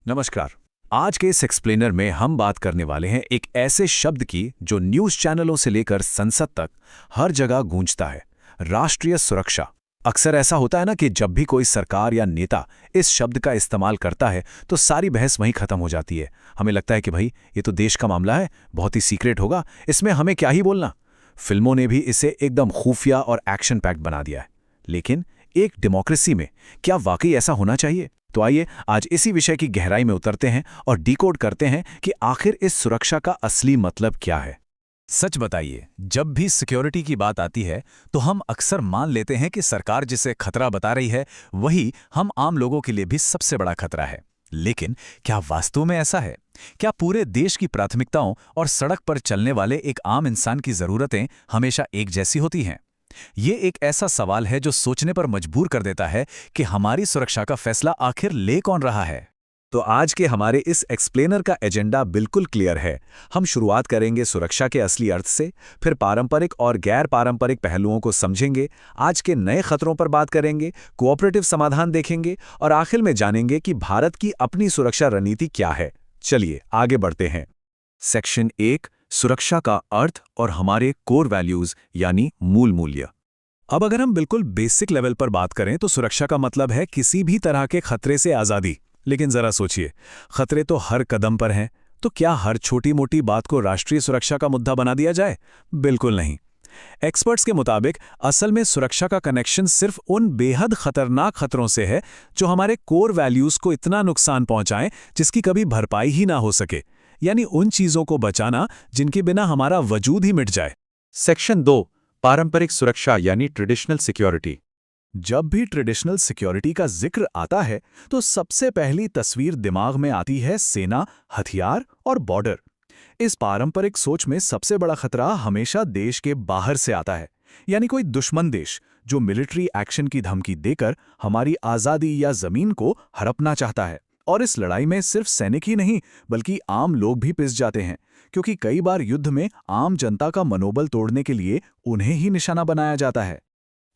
नमस्कार। आज के इस एक्सप्लेनर में हम बात करने वाले हैं एक ऐसे शब्द की जो न्यूज़ चैनलों से लेकर संसद तक हर जगह गूंजता है, राष्ट्रीय सुरक्षा। अक्सर ऐसा होता है ना कि जब भी कोई सरकार या नेता इस शब्द का इस्तेमाल करता है तो सारी बहस वहीं खत्म हो जाती है। हमें लगता है कि भाई ये तो देश का मामला है, बहुत ही सीक्रेट होगा, इसमें हमें क्या ही बोलना। फिल्मों ने भी इसे एकदम खुफिया और एक्शन पैक्ड बना दिया है। लेकिन एक डेमोक्रेसी में क्या वाकई ऐसा होना चाहिए? तो आइए आज इसी विषय की गहराई में उतरते हैं और डिकोड करते हैं कि आखिर इस सुरक्षा का असली मतलब क्या है। सच बताइए, जब भी सिक्योरिटी की बात आती है तो हम अक्सर मान लेते हैं कि सरकार जिसे खतरा बता रही है वही हम आम लोगों के लिए भी सबसे बड़ा खतरा है। लेकिन क्या वास्तव में ऐसा है? क्या पूरे देश की प्राथमिकताओं और सड़क पर चलने वाले एक आम इंसान की जरूरतें हमेशा एक जैसी होती हैं? ये एक ऐसा सवाल है जो सोचने पर मजबूर कर देता है कि हमारी सुरक्षा का फैसला आखिर ले कौन रहा है। तो आज के हमारे इस एक्सप्लेनर का एजेंडा बिल्कुल क्लियर है। हम शुरुआत करेंगे सुरक्षा के असली अर्थ से, फिर पारंपरिक और गैर पारंपरिक पहलुओं को समझेंगे, आज के नए खतरों पर बात करेंगे, कोऑपरेटिव समाधान देखेंगे और आखिर में जानेंगे कि भारत की अपनी सुरक्षा रणनीति क्या है। चलिए आगे बढ़ते हैं। सेक्शन 1, सुरक्षा का अर्थ और हमारे कोर वैल्यूज यानी मूल मूल्य। अब अगर हम बिल्कुल बेसिक लेवल पर बात करें तो सुरक्षा का मतलब है किसी भी तरह के खतरे से आज़ादी। लेकिन जरा सोचिए, खतरे तो हर कदम पर हैं, तो क्या हर छोटी मोटी बात को राष्ट्रीय सुरक्षा का मुद्दा बना दिया जाए? बिल्कुल नहीं। एक्सपर्ट्स के मुताबिक असल में सुरक्षा का कनेक्शन सिर्फ उन बेहद खतरनाक खतरों से है जो हमारे कोर वैल्यूज को इतना नुकसान पहुंचाएं जिसकी कभी भरपाई ही ना हो सके, यानी उन चीजों को बचाना जिनके बिना हमारा वजूद ही मिट जाए। सेक्शन 2, पारंपरिक सुरक्षा यानी ट्रेडिशनल सिक्योरिटी। जब भी ट्रेडिशनल सिक्योरिटी का जिक्र आता है तो सबसे पहली तस्वीर दिमाग में आती है सेना, हथियार और बॉर्डर। इस पारंपरिक सोच में सबसे बड़ा खतरा हमेशा देश के बाहर से आता है, यानी कोई दुश्मन देश जो मिलिट्री एक्शन की धमकी देकर हमारी आज़ादी या जमीन को हड़पना चाहता है। और इस लड़ाई में सिर्फ सैनिक ही नहीं बल्कि आम लोग भी पिस जाते हैं, क्योंकि कई बार युद्ध में आम जनता का मनोबल तोड़ने के लिए उन्हें ही निशाना बनाया जाता है।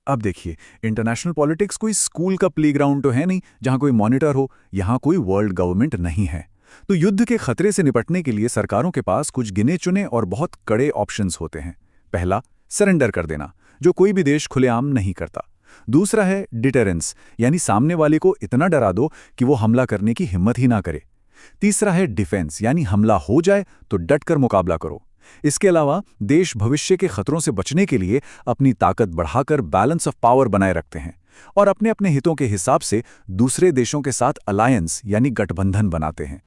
अब देखिए, इंटरनेशनल पॉलिटिक्स कोई स्कूल का प्लेग्राउंड तो है नहीं जहां कोई मॉनिटर हो, यहां कोई वर्ल्ड गवर्नमेंट नहीं है। तो युद्ध के खतरे से निपटने के लिए सरकारों के पास कुछ गिने चुने और बहुत कड़े ऑप्शंस होते हैं। पहला, सरेंडर कर देना, जो कोई भी देश खुलेआम नहीं करता। दूसरा है डिटरेंस, यानी सामने वाले को इतना डरा दो कि वो हमला करने की हिम्मत ही ना करे। तीसरा है डिफेंस, यानी हमला हो जाए तो डटकर मुकाबला करो। इसके अलावा देश भविष्य के खतरों से बचने के लिए अपनी ताकत बढ़ाकर बैलेंस ऑफ पावर बनाए रखते हैं और अपने अपने हितों के हिसाब से दूसरे देशों के साथ अलायंस यानी गठबंधन बनाते हैं।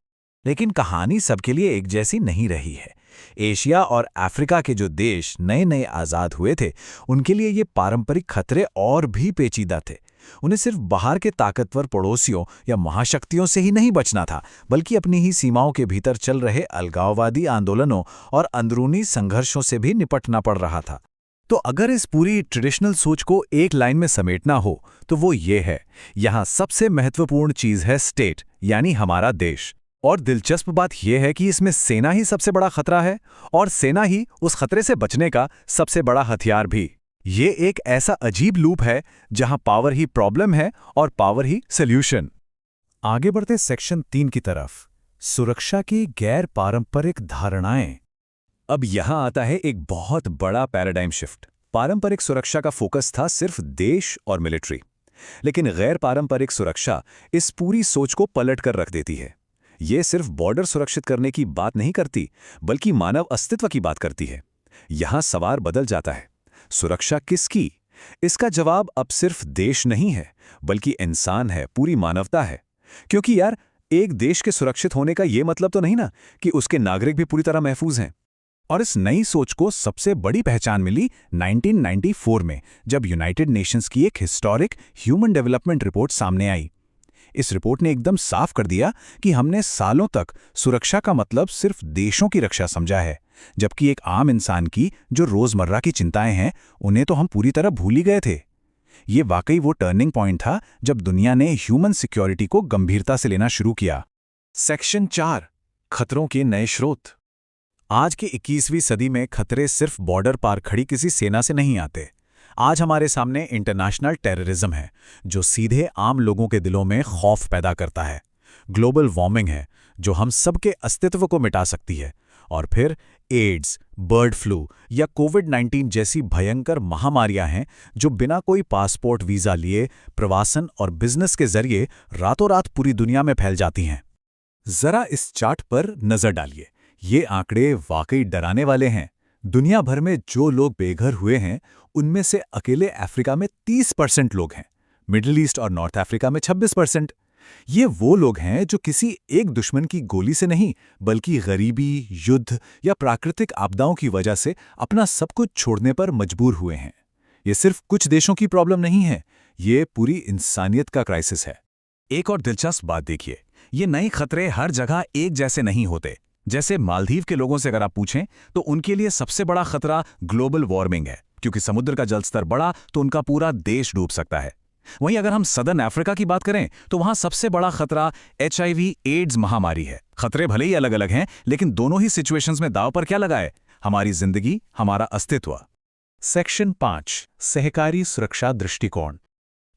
लेकिन कहानी सबके लिए एक जैसी नहीं रही है। एशिया और अफ्रीका के जो देश नए नए आज़ाद हुए थे, उनके लिए ये पारंपरिक खतरे और भी पेचीदा थे। उन्हें सिर्फ बाहर के ताकतवर पड़ोसियों या महाशक्तियों से ही नहीं बचना था, बल्कि अपनी ही सीमाओं के भीतर चल रहे अलगाववादी आंदोलनों और अंदरूनी संघर्षों से भी निपटना पड़ रहा था। तो अगर इस पूरी ट्रेडिशनल सोच को एक लाइन में समेटना हो तो वो ये है, यहाँ सबसे महत्वपूर्ण चीज़ है स्टेट, यानी हमारा देश। और दिलचस्प बात यह है कि इसमें सेना ही सबसे बड़ा खतरा है और सेना ही उस खतरे से बचने का सबसे बड़ा हथियार भी। ये एक ऐसा अजीब लूप है जहां पावर ही प्रॉब्लम है और पावर ही सॉल्यूशन। आगे बढ़ते सेक्शन 3 की तरफ, सुरक्षा की गैर पारंपरिक धारणाएं। अब यहां आता है एक बहुत बड़ा पैराडाइम शिफ्ट। पारंपरिक सुरक्षा का फोकस था सिर्फ देश और मिलिट्री, लेकिन गैर पारंपरिक सुरक्षा इस पूरी सोच को पलट कर रख देती है। ये सिर्फ बॉर्डर सुरक्षित करने की बात नहीं करती, बल्कि मानव अस्तित्व की बात करती है। यहां सवाल बदल जाता है, सुरक्षा किसकी? इसका जवाब अब सिर्फ देश नहीं है, बल्कि इंसान है, पूरी मानवता है। क्योंकि यार, एक देश के सुरक्षित होने का ये मतलब तो नहीं ना कि उसके नागरिक भी पूरी तरह महफूज हैं। और इस नई सोच को सबसे बड़ी पहचान मिली 1994 में, जब यूनाइटेड नेशंस की एक हिस्टोरिक ह्यूमन डेवलपमेंट रिपोर्ट सामने आई। इस रिपोर्ट ने एकदम साफ कर दिया कि हमने सालों तक सुरक्षा का मतलब सिर्फ देशों की रक्षा समझा है, जबकि एक आम इंसान की जो रोजमर्रा की चिंताएं हैं उन्हें तो हम पूरी तरह भूल ही गए थे। ये वाकई वो टर्निंग पॉइंट था जब दुनिया ने ह्यूमन सिक्योरिटी को गंभीरता से लेना शुरू किया। सेक्शन 4, खतरों के नए स्रोत। आज की 21वीं सदी में खतरे सिर्फ बॉर्डर पार खड़ी किसी सेना से नहीं आते। आज हमारे सामने इंटरनेशनल टेररिज्म है, जो सीधे आम लोगों के दिलों में खौफ पैदा करता है। ग्लोबल वार्मिंग है जो हम सबके अस्तित्व को मिटा सकती है, और फिर एड्स, बर्ड फ्लू या कोविड-19 जैसी भयंकर महामारियां हैं जो बिना कोई पासपोर्ट वीजा लिए प्रवासन और बिजनेस के जरिए रातों रात पूरी दुनिया में फैल जाती हैं। जरा इस चार्ट पर नजर डालिए, ये आंकड़े वाकई डराने वाले हैं। दुनिया भर में जो लोग बेघर हुए हैं उनमें से अकेले अफ्रीका में 30% लोग हैं, मिडिल ईस्ट और नॉर्थ अफ्रीका में 26%। ये वो लोग हैं जो किसी एक दुश्मन की गोली से नहीं, बल्कि गरीबी, युद्ध या प्राकृतिक आपदाओं की वजह से अपना सब कुछ छोड़ने पर मजबूर हुए हैं। ये सिर्फ कुछ देशों की प्रॉब्लम नहीं है, ये पूरी इंसानियत का क्राइसिस है। एक और दिलचस्प बात देखिए, ये नए खतरे हर जगह एक जैसे नहीं होते। जैसे मालदीव के लोगों से अगर आप पूछें तो उनके लिए सबसे बड़ा खतरा ग्लोबल वार्मिंग है, क्योंकि समुद्र का जलस्तर बढ़ा तो उनका पूरा देश डूब सकता है। वहीं अगर हम सदर्न अफ्रीका की बात करें तो वहां सबसे बड़ा खतरा HIV एड्स महामारी है। खतरे भले ही अलग अलग हैं, लेकिन दोनों ही सिचुएशंस में दांव पर क्या लगा है? हमारी जिंदगी, हमारा अस्तित्व। सेक्शन 5, सहकारी सुरक्षा दृष्टिकोण।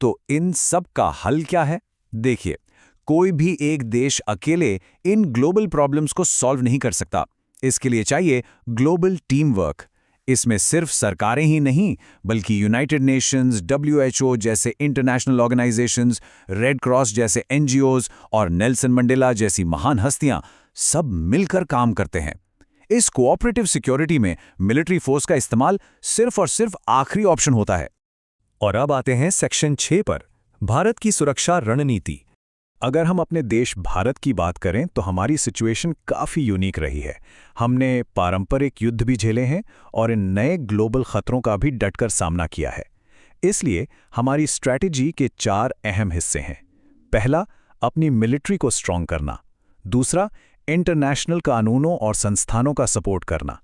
तो इन सब का हल क्या है? देखिए, कोई भी एक देश अकेले इन ग्लोबल प्रॉब्लम्स को सॉल्व नहीं कर सकता। इसके लिए चाहिए ग्लोबल टीम वर्क। इसमें सिर्फ सरकारें ही नहीं, बल्कि यूनाइटेड नेशंस, WHO जैसे इंटरनेशनल ऑर्गेनाइजेशंस, रेड क्रॉस जैसे NGOs और नेल्सन मंडेला जैसी महान हस्तियां सब मिलकर काम करते हैं। इस कोऑपरेटिव सिक्योरिटी में मिलिट्री फोर्स का इस्तेमाल सिर्फ और सिर्फ आखिरी ऑप्शन होता है। और अब आते हैं सेक्शन 6 पर, भारत की सुरक्षा रणनीति। अगर हम अपने देश भारत की बात करें तो हमारी सिचुएशन काफ़ी यूनिक रही है। हमने पारंपरिक युद्ध भी झेले हैं और इन नए ग्लोबल खतरों का भी डटकर सामना किया है। इसलिए हमारी स्ट्रैटेजी के 4 अहम हिस्से हैं। पहला, अपनी मिलिट्री को स्ट्रॉन्ग करना। दूसरा, इंटरनेशनल कानूनों और संस्थानों का सपोर्ट करना।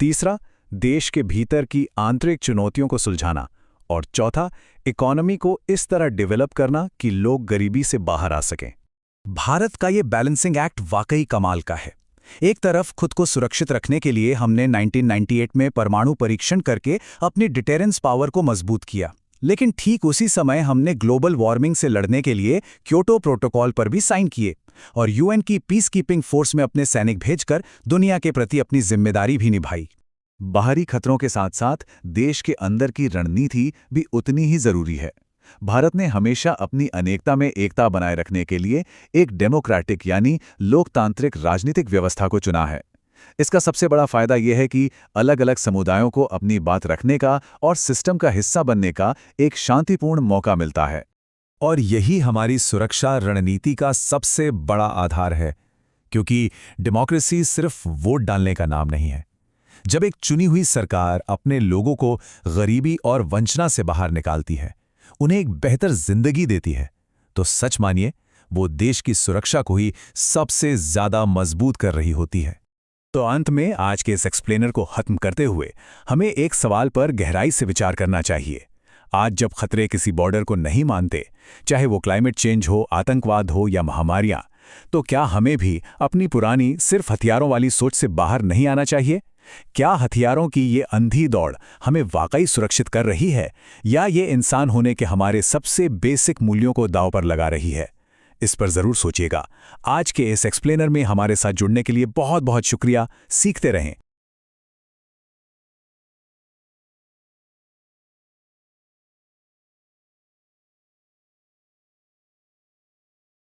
तीसरा, देश के भीतर की आंतरिक चुनौतियों को सुलझाना। और चौथा, इकोनॉमी को इस तरह डेवलप करना कि लोग गरीबी से बाहर आ सकें। भारत का ये बैलेंसिंग एक्ट वाकई कमाल का है। एक तरफ खुद को सुरक्षित रखने के लिए हमने 1998 में परमाणु परीक्षण करके अपनी डिटेरेंस पावर को मजबूत किया, लेकिन ठीक उसी समय हमने ग्लोबल वार्मिंग से लड़ने के लिए क्योटो प्रोटोकॉल पर भी साइन किए और UN की पीस कीपिंग फोर्स में अपने सैनिक भेजकर दुनिया के प्रति अपनी जिम्मेदारी भी निभाई। बाहरी खतरों के साथ साथ देश के अंदर की रणनीति भी उतनी ही जरूरी है। भारत ने हमेशा अपनी अनेकता में एकता बनाए रखने के लिए एक डेमोक्रेटिक यानी लोकतांत्रिक राजनीतिक व्यवस्था को चुना है। इसका सबसे बड़ा फायदा यह है कि अलग अलग समुदायों को अपनी बात रखने का और सिस्टम का हिस्सा बनने का एक शांतिपूर्ण मौका मिलता है। और यही हमारी सुरक्षा रणनीति का सबसे बड़ा आधार है, क्योंकि डेमोक्रेसी सिर्फ वोट डालने का नाम नहीं है। जब एक चुनी हुई सरकार अपने लोगों को गरीबी और वंचना से बाहर निकालती है, उन्हें एक बेहतर जिंदगी देती है, तो सच मानिए वो देश की सुरक्षा को ही सबसे ज्यादा मजबूत कर रही होती है। तो अंत में आज के इस एक्सप्लेनर को खत्म करते हुए हमें एक सवाल पर गहराई से विचार करना चाहिए। आज जब खतरे किसी बॉर्डर को नहीं मानते, चाहे वो क्लाइमेट चेंज हो, आतंकवाद हो या महामारियां, तो क्या हमें भी अपनी पुरानी सिर्फ हथियारों वाली सोच से बाहर नहीं आना चाहिए? क्या हथियारों की ये अंधी दौड़ हमें वाकई सुरक्षित कर रही है, या ये इंसान होने के हमारे सबसे बेसिक मूल्यों को दांव पर लगा रही है? इस पर जरूर सोचिएगा। आज के इस एक्सप्लेनर में हमारे साथ जुड़ने के लिए बहुत बहुत शुक्रिया। सीखते रहें।